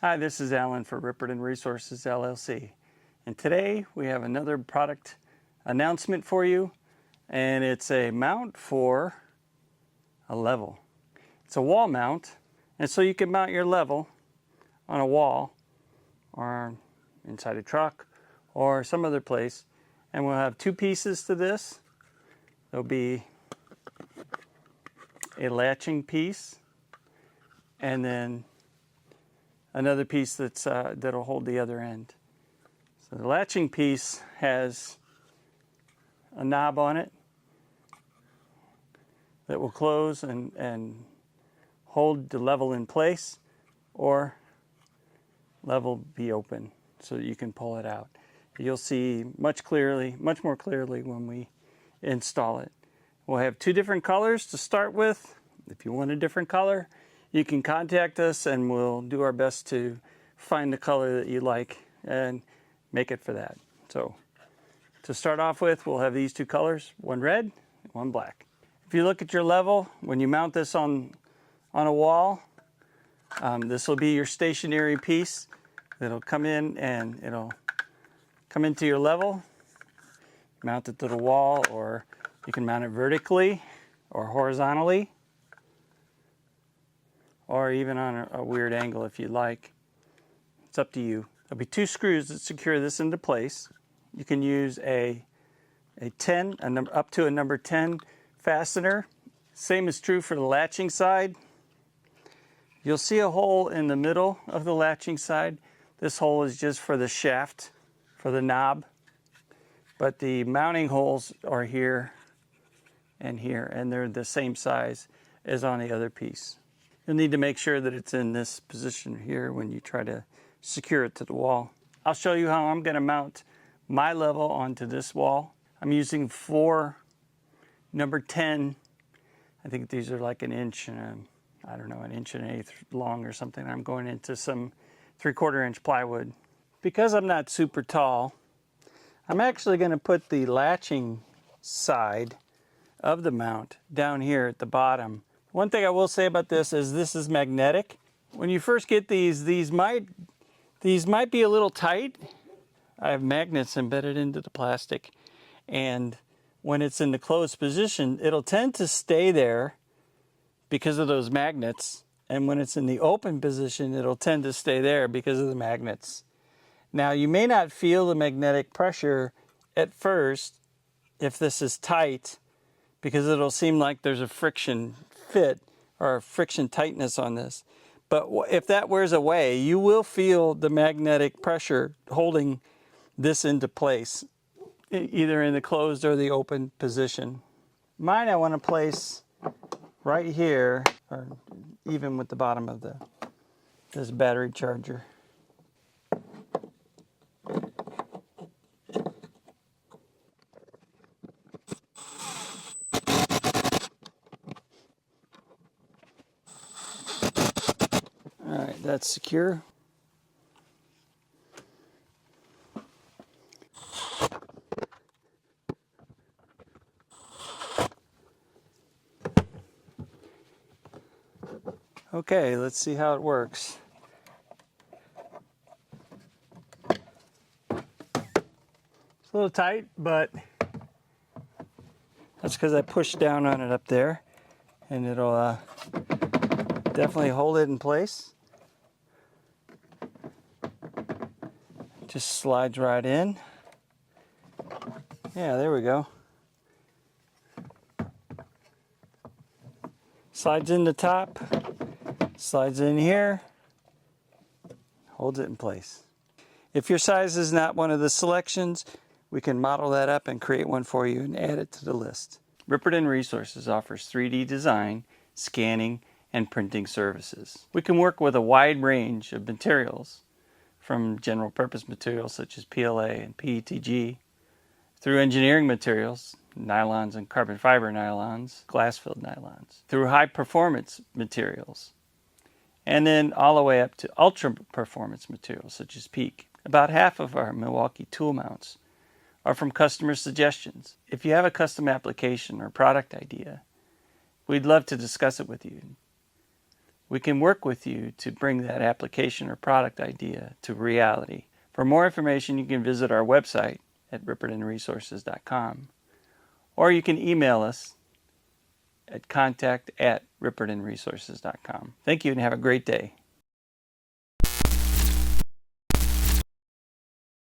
Hi, this is Alan for Ripperton Resources LLC, and today we have another product announcement for you, and it's a mount for a level. It's a wall mount, and so you can mount your level on a wall or inside a truck or some other place, and we'll have two pieces to this. There'll be a latching piece and then another piece that'll hold the other end. So the latching piece has a knob on it that will close and hold the level in place, or level be open so that you can pull it out. You'll see much more clearly when we install it. We'll have two different colors to start with. If you want a different color, you can contact us and we'll do our best to find the color that you like and make it for that. So to start off with, we'll have these two colors, one red, one black. If you look at your level, when you mount this on a wall, this will be your stationary piece that'll come in and it'll come into your level, mount it to the wall, or you can mount it vertically or horizontally, or even on a weird angle if you like. It's up to you. There'll be two screws that secure this into place. You can use a 10, up to a number 10 fastener. Same is true for the latching side. You'll see a hole in the middle of the latching side. This hole is just for the shaft, for the knob. But the mounting holes are here, and they're the same size as on the other piece. You'll need to make sure that it's in this position here when you try to secure it to the wall. I'll show you how I'm going to mount my level onto this wall. I'm using 4 number 10. I think these are like an inch and an inch and an eighth long or something. I'm going into some 3/4 inch plywood. Because I'm not super tall, I'm actually going to put the latching side of the mount down here at the bottom. One thing I will say about this is magnetic. When you first get these might be a little tight. I have magnets embedded into the plastic, and when it's in the closed position, it'll tend to stay there because of those magnets, and when it's in the open position, it'll tend to stay there because of the magnets. Now, you may not feel the magnetic pressure at first if this is tight, because it'll seem like there's a friction fit or a friction tightness on this. But if that wears away, you will feel the magnetic pressure holding this into place, either in the closed or the open position. Mine I want to place right here, or even with the bottom of this battery charger. All right, that's secure. Okay, let's see how it works. It's a little tight, but that's because I pushed down on it up there, and it'll definitely hold it in place. Just slides right in. Yeah, there we go. Slides in the top, slides in here, holds it in place. If your size is not one of the selections, we can model that up and create one for you and add it to the list. Ripperton Resources offers 3D design, scanning, and printing services. We can work with a wide range of materials, from general purpose materials such as PLA and PETG, through engineering materials, nylons and carbon fiber nylons, glass-filled nylons, through high-performance materials, and then all the way up to ultra-performance materials such as PEEK. About half of our Milwaukee tool mounts are from customer suggestions. If you have a custom application or product idea, we'd love to discuss it with you. we can work with you to bring that application or product idea to reality. For more information, you can visit our website at rippertonresources.com, or you can email us at contact@rippertonresources.com. Thank you and have a great day.